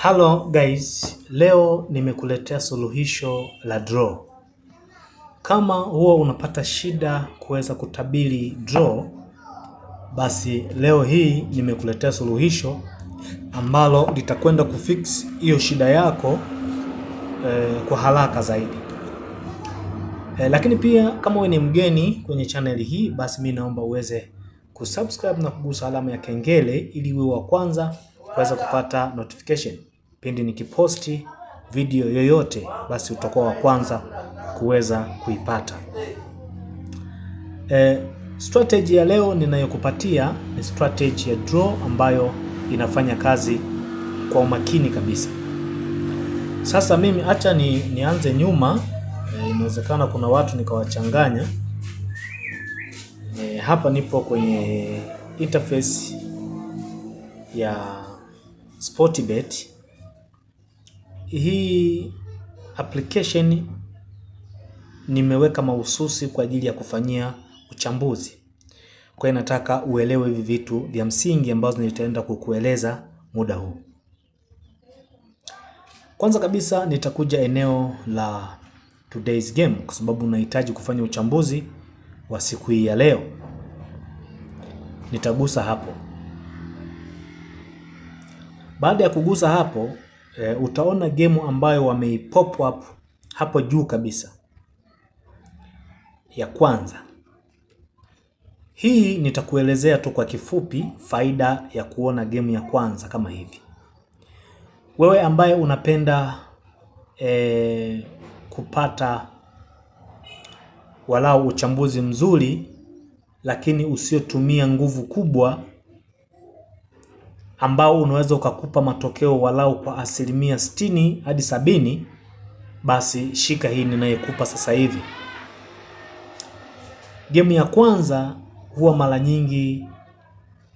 Hello guys, leo nimekuletea suluhisho la draw. Kama huwa unapata shida kuweza kutabiri draw, basi leo hii nimekuletea suluhisho ambalo litakwenda kufix hiyo shida yako kwa haraka zaidi. Lakini pia kama wewe ni mgeni kwenye channel hii, basi mimi naomba uweze kusubscribe na kugusa alama ya kengele ili uwe wa kwanza kuweza kupata notification pindi nikiposti video yoyote, basi utakuwa wa kwanza kuweza kuipata. Strategy ya leo ninayokupatia ni strategy ya draw ambayo inafanya kazi kwa umakini kabisa. Sasa mimi acha nianze nyuma. Inawezekana kuna watu nikawachanganya. Hapa nipo kwenye interface ya Sportbet. Hii application nimeweka mahususi kwa ajili ya kufanyia uchambuzi. Kwa hiyo nataka uelewe hivi vitu vya msingi ambazo nitaenda kukueleza muda huu. Kwanza kabisa nitakuja eneo la today's game kwa sababu nahitaji kufanya uchambuzi wa siku hii ya leo. Nitagusa hapo. Baada ya kugusa hapo, utaona game ambayo wameipop up hapo juu kabisa. Ya kwanza. Hii nitakuelezea tu kwa kifupi faida ya kuona game ya kwanza kama hivi. Wewe ambaye unapenda kupata walau uchambuzi mzuri lakini usiotumia nguvu kubwa, ambao unaweza ukakupa matokeo walau kwa 60% hadi 70%, basi shika hii ninayekupa sasa hivi. Game ya kwanza huwa mara nyingi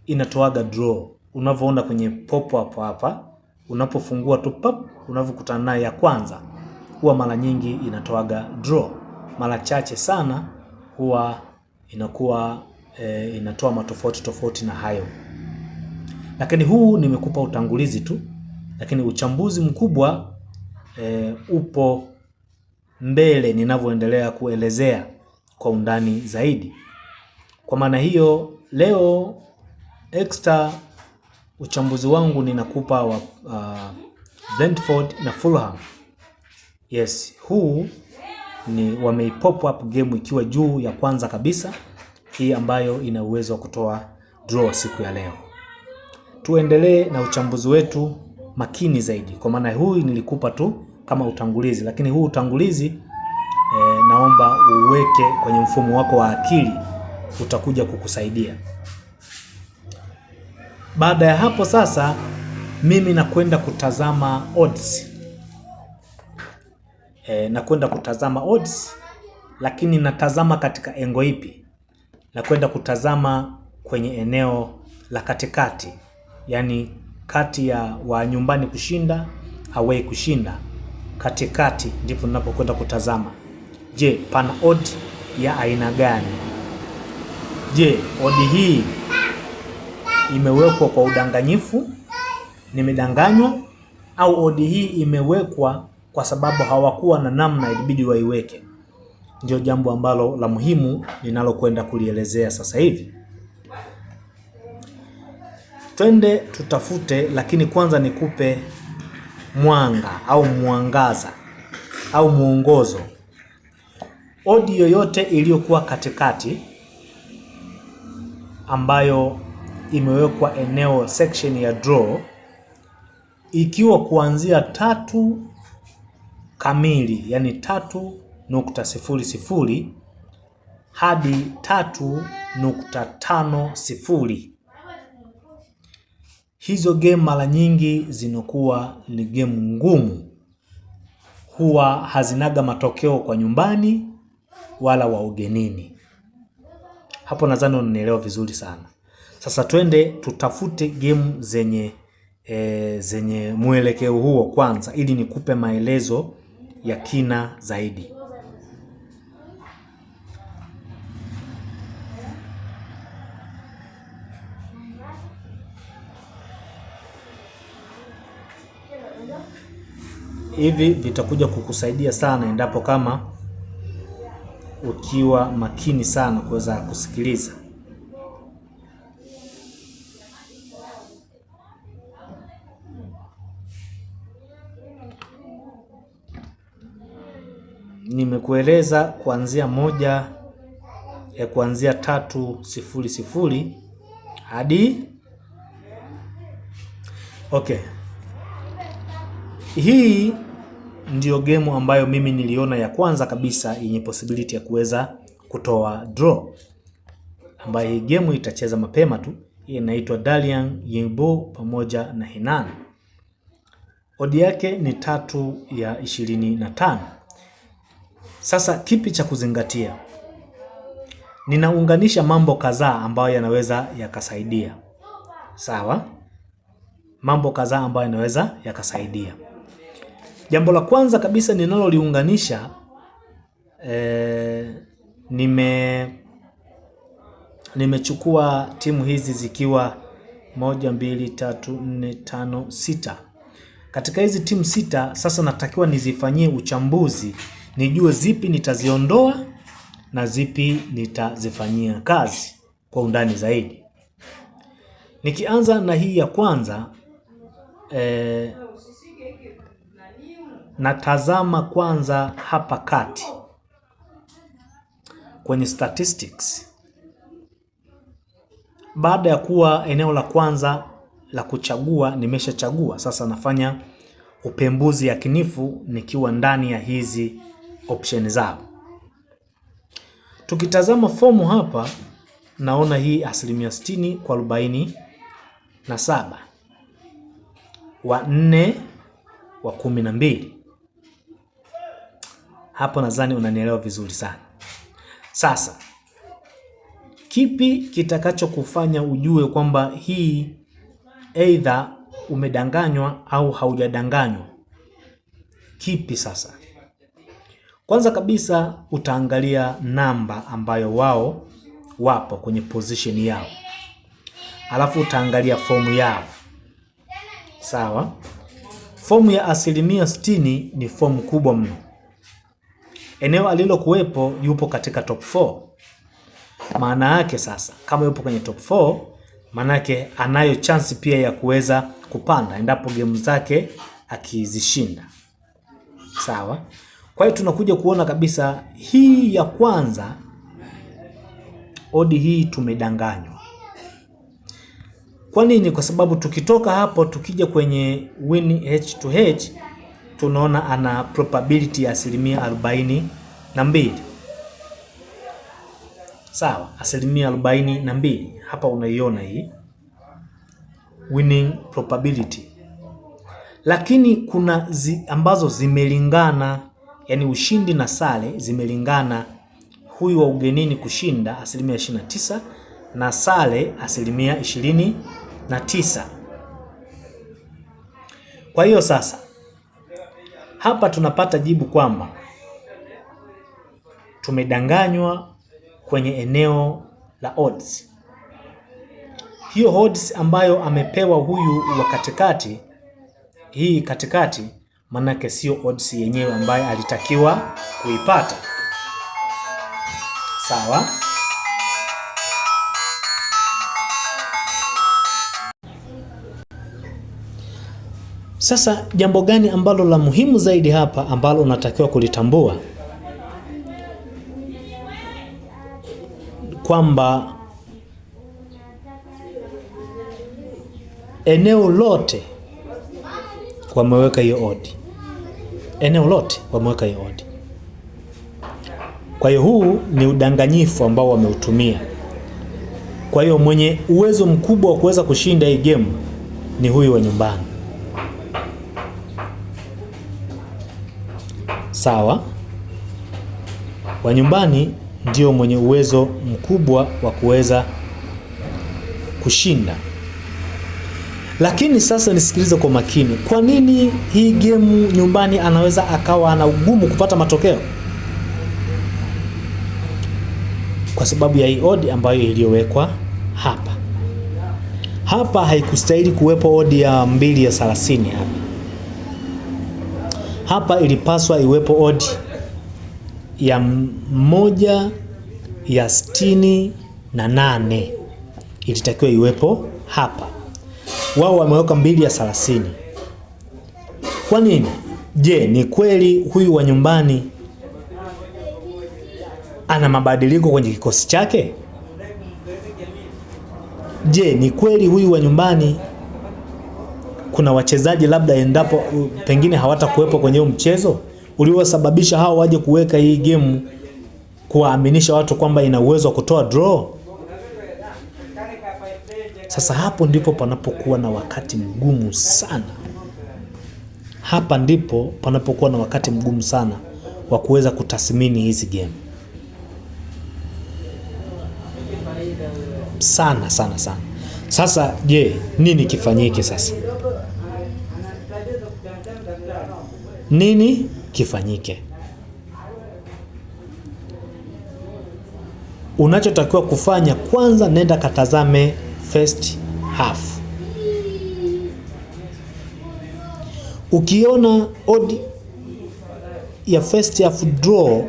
inatoaga draw. Unavyoona kwenye pop up hapa, unapofungua tu pop, unavyokutana nayo ya kwanza, huwa mara nyingi inatoaga draw. Mara chache sana huwa inakuwa inatoa matofauti tofauti na hayo. Lakini huu nimekupa utangulizi tu, lakini uchambuzi mkubwa upo mbele ninavyoendelea kuelezea kwa undani zaidi. Kwa maana hiyo leo extra uchambuzi wangu ninakupa wa Brentford na Fulham. Yes, huu ni wameipop up game ikiwa juu ya kwanza kabisa, hii ambayo ina uwezo wa kutoa draw siku ya leo. Tuendelee na uchambuzi wetu makini zaidi. Kwa maana huu nilikupa tu kama utangulizi, lakini huu utangulizi naomba uweke kwenye mfumo wako wa akili, utakuja kukusaidia. Baada ya hapo sasa mimi nakwenda kutazama odds. Nakwenda kutazama odds, lakini natazama katika engo ipi? Nakwenda kutazama kwenye eneo la katikati. Yani kati ya wa nyumbani kushinda, away kushinda. Katikati ndipo ninapokwenda kutazama. Je, pana odd ya aina gani? Je, odd hii imewekwa kwa udanganyifu, nimedanganywa, au odd hii imewekwa kwa sababu hawakuwa na namna ilibidi waiweke? Ndio jambo ambalo la muhimu ninalokwenda kulielezea sasa hivi. Twende tutafute, lakini kwanza nikupe mwanga au mwangaza au muongozo. Odd yoyote iliyokuwa katikati ambayo imewekwa eneo section ya draw, ikiwa kuanzia 3 kamili, yani 3.00 hadi 3.50, hizo game mara nyingi zinakuwa ni game ngumu, huwa hazinaga matokeo kwa nyumbani wala wa ugenini. Hapo nadhani unanielewa vizuri sana. Sasa twende tutafute game zenye mwelekeo huo kwanza, ili nikupe maelezo ya kina zaidi. Hivi vitakuja kukusaidia sana endapo kama ukiwa makini sana kuweza kusikiliza. Nimekueleza kuanzia 300 hadi okay. Hii ndio game ambayo mimi niliona ya kwanza kabisa yenye possibility ya kuweza kutoa draw, ambayo hii game itacheza mapema tu. Hii inaitwa Dalian Yingbo pamoja na Henan. Odi yake ni 3/25. Sasa kipi cha kuzingatia? Ninaunganisha mambo kadhaa ambayo yanaweza yakasaidia. Sawa? Mambo kadhaa ambayo yanaweza yakasaidia. Jambo la kwanza kabisa ninaloliunganisha, nimechukua timu hizi zikiwa 1 2 3 4 5 6. Katika hizi timu 6 sasa natakiwa nizifanyie uchambuzi, nijue zipi nitaziondoa na zipi nitazifanyia kazi kwa undani zaidi. Nikianza na hii ya kwanza, natazama kwanza hapa kati kwenye statistics. Baada ya kuwa eneo la kwanza la kuchagua nimeshachagua, sasa nafanya upembuzi yakinifu nikiwa ndani ya hizi option zao. Tukitazama fomu hapa, naona hii 60% kwa 47, wa 4 wa 12. Hapo nadhani unanielewa vizuri sana. Sasa kipi kitakacho kufanya ujue kwamba hii either umedanganywa au haujadanganywa? Kipi sasa? Kwanza kabisa utaangalia namba ambayo wao wapo kwenye position yao. Alafu utaangalia fomu yao. Sawa? Fomu ya 60% ni fomu kubwa mno. Eneo alilokuwepo yupo katika top 4. Maana yake sasa, kama yupo kwenye top 4, maana yake anayo chance pia ya kuweza kupanda endapo game zake akizishinda. Sawa? Kwa hiyo tunakuja kuona kabisa hii ya kwanza, odi hii tumedanganywa. Kwa nini? Kwa sababu tukitoka hapo tukija kwenye win H to H, tunaona ana probability ya 42%. Sawa, 42%. Hapa unaiona hii winning probability. Lakini kuna ambazo zimelingana, yani ushindi na sare zimelingana. Huyu wa ugenini kushinda 29% na sare 29%. Kwa hiyo sasa hapa tunapata jibu kwamba tumedanganywa kwenye eneo la odds. Hiyo odds ambayo amepewa huyu wa katikati, hii katikati, manake sio odds yenyewe ambayo alitakiwa kuipata. Sawa? Sasa jambo gani ambalo la muhimu zaidi hapa ambalo unatakiwa kulitambua? Kwamba eneo lote wameweka hiyo odi. Eneo lote wameweka hiyo odi. Kwa hiyo huu ni udanganyifu ambao wameutumia. Kwa hiyo mwenye uwezo mkubwa wa kuweza kushinda hii game ni huyu wa nyumbani. Sawa? Wa nyumbani ndio mwenye uwezo mkubwa wa kuweza kushinda. Lakini sasa nisikilize kwa makini. Kwa nini hii game nyumbani anaweza akawa ana ugumu kupata matokeo? Kwa sababu ya hii odi ambayo iliyowekwa hapa. Hapa haikustahili kuwepo odi ya 2 ya 30 hapa. Hapa ilipaswa iwepo odd ya 1/68 ilitakiwa iwepo hapa. Wao wameweka 2/30. Kwa nini? Je, ni kweli huyu wa nyumbani ana mabadiliko kwenye kikosi chake? Je, ni kweli huyu wa nyumbani kuna wachezaji labda endapo pengine hawatakuwepo kwenye huu mchezo uliosababisha hao waje kuweka hii game kuwaaminisha watu kwamba ina uwezo wa kutoa draw? Sasa hapo ndipo panapokuwa na wakati mgumu sana. Hapa ndipo panapokuwa na wakati mgumu sana wa kuweza kutathmini hizi game. Sana. Sasa je, nini kifanyike sasa? Nini kifanyike? Unachotakiwa kufanya kwanza, nenda katazame first half. Ukiona odd ya first half draw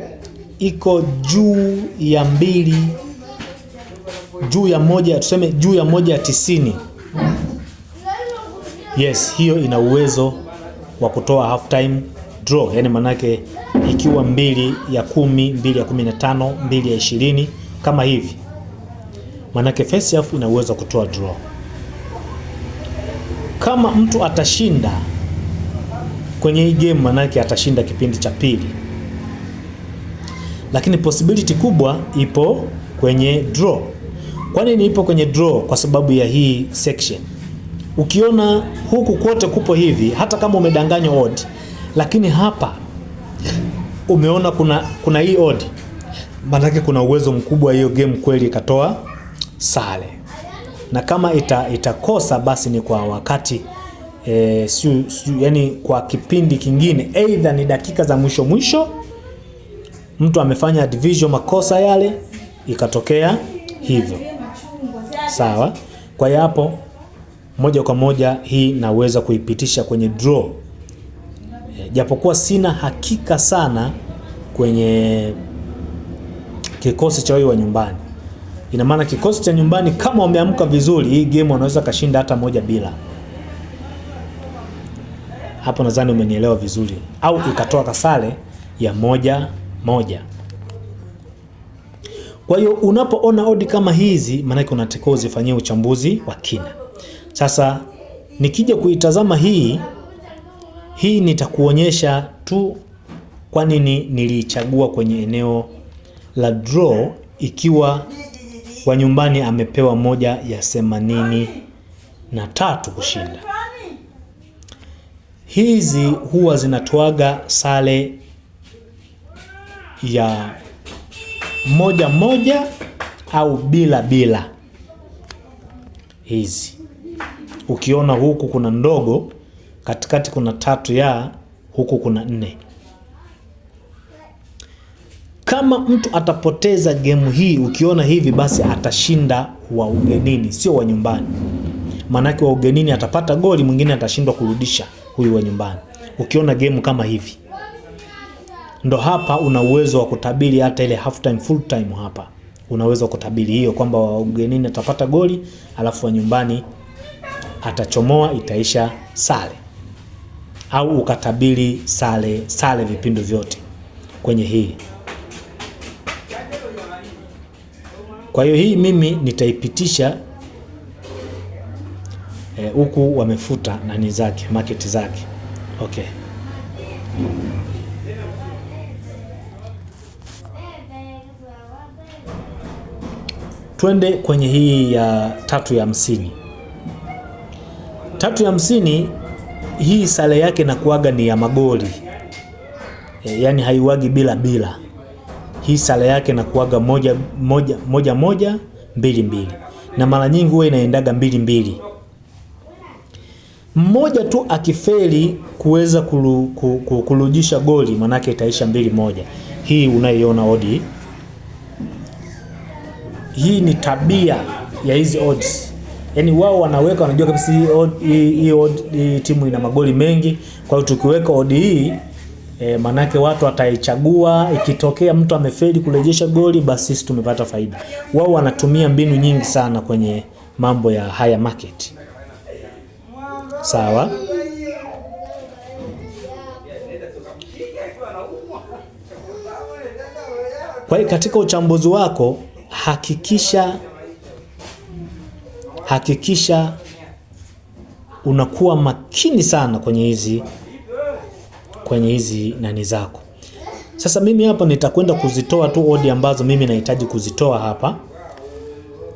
iko juu ya 2, juu ya 1, tuseme juu ya 1/90. Yes, hiyo ina uwezo wa kutoa half time draw. Yani manake ikiwa 2/10, 2/15, 2/20 kama hivi, manake first half ina uwezo wa kutoa draw. Kama mtu atashinda kwenye hii game, manake atashinda kipindi cha pili. Lakini possibility kubwa ipo kwenye draw. Kwa nini ipo kwenye draw? Kwa sababu ya hii section. Ukiona huku kote kupo hivi, hata kama umedanganywa odd, lakini hapa umeona kuna hii odd, manake kuna uwezo mkubwa hiyo game kweli ikatoa sare. Na kama itakosa basi ni kwa wakati yani kwa kipindi kingine, either ni dakika za mwisho mtu amefanya division makosa yale ikatokea hivyo. Sawa? Kwa hiyo hapo moja kwa moja hii naweza kuipitisha kwenye draw. Japokuwa sina hakika sana kwenye kikosi cha wa nyumbani. Ina maana kikosi cha nyumbani kama wameamka vizuri, hii game wanaweza kashinda hata 1-0. Hapo nadhani umenielewa vizuri. Au ikatoa kasale ya 1-1. Kwa hiyo unapoona odi kama hizi, maana yake unatakiwa uzifanyie uchambuzi wa kina. Sasa nikija kuitazama hii nitakuonyesha tu kwa nini nilichagua kwenye eneo la draw ikiwa wa nyumbani amepewa 1/83 kushinda. Hizi huwa zinatoaga sare ya 1-1 au bila. Hizi ukiona huku kuna ndogo, katikati kuna 3 huku kuna 4. Kama mtu atapoteza game hii, ukiona hivi, basi atashinda wa ugenini, sio wa nyumbani. Manake wa ugenini atapata goli, mwingine atashindwa kurudisha huyu wa nyumbani. Ukiona game kama hivi, ndo hapa una uwezo wa kutabiri hata ile half time full time. Hapa unaweza kutabiri hiyo kwamba wa ugenini atapata goli, alafu wa nyumbani atachomoa, itaisha sare. Au ukatabiri sare vipindo vyote kwenye hii. Kwa hiyo hii mimi nitaipitisha huku wamefuta nani zake, market zake. Okay. Twende kwenye hii ya 3/50. 3/50 hii sare yake na kuaga ni ya magoli. Yani haiwagi bila. Hii sare yake na kuaga 1-1, 2-2. Na mara nyingi huwa inaendaga 2-2. Mmoja tu akifeli kuweza kurudisha goli, manake itaisha 2-1. Hii unaiona odi. Hii ni tabia ya hizi odds. Yani wao wanaweka, wanajua kabisa hii timu ina magoli mengi. Kwa hiyo tukiweka odd hii Manake watu wataichagua, ikitokea mtu amefeli kurejesha goli basi sisi tumepata faida. Wao wanatumia mbinu nyingi sana kwenye mambo ya higher market. Sawa? Kwa hiyo katika uchambuzi wako hakikisha unakuwa makini sana kwenye hizi nani zako. Sasa mimi hapa nitakwenda kuzitoa tu odi ambazo mimi nahitaji kuzitoa hapa.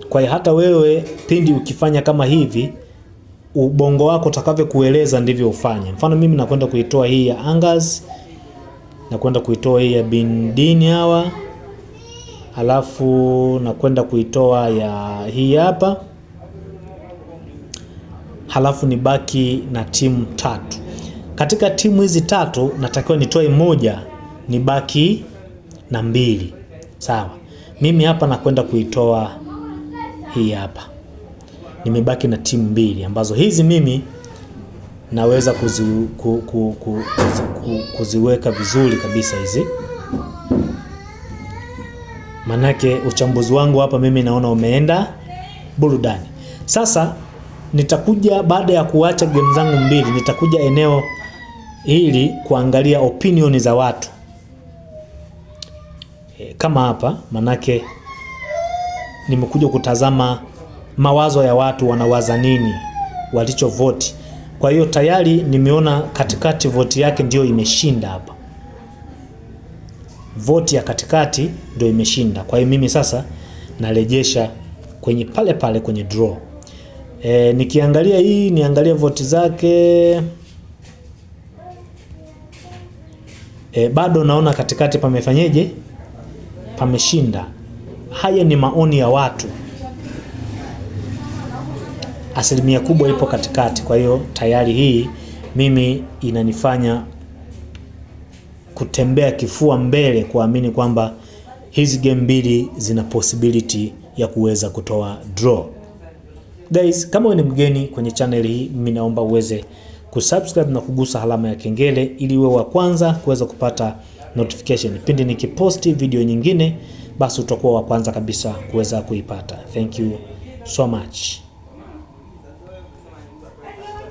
Kwa hiyo hata wewe pindi ukifanya kama hivi, ubongo wako utakavyokueleza ndivyo ufanye. Mfano mimi nakwenda kuitoa hii ya Angers, nakwenda kuitoa hii ya Bindini hawa, halafu nakwenda kuitoa ya hii hapa, halafu nibaki na timu 3. Katika timu hizi 3 natakiwa nitoe moja, nibaki na 2. Sawa? Mimi hapa nakwenda kuitoa hii hapa. Nimebaki na timu 2 ambazo hizi mimi naweza kuziweka vizuri kabisa hizi. Manake uchambuzi wangu hapa mimi naona umeenda burudani. Sasa nitakuja baada ya kuacha game zangu 2, nitakuja eneo hili kuangalia opinion za watu. Kama hapa manake nimekuja kutazama mawazo ya watu, wanawaza nini, walicho vote. Kwa hiyo tayari nimeona katikati vote yake ndio imeshinda hapa. Vote ya katikati ndio imeshinda. Kwa hiyo mimi sasa narejesha kwenye pale kwenye draw. Nikiangalia hii, niangalia vote zake. Bado naona katikati pamefanyeje? Pameshinda. Haya ni maoni ya watu. Asilimia kubwa ipo katikati. Kwa hiyo tayari hii mimi inanifanya kutembea kifua mbele, kuamini kwamba hizi game 2 zina possibility ya kuweza kutoa draw. Guys, kama wewe ni mgeni kwenye channel hii, mimi naomba uweze kusubscribe na kugusa alama ya kengele ili uwe wa kwanza kuweza kupata notification pindi nikiposti video nyingine, basi utakuwa wa kwanza kabisa kuweza kuipata. Thank you so much.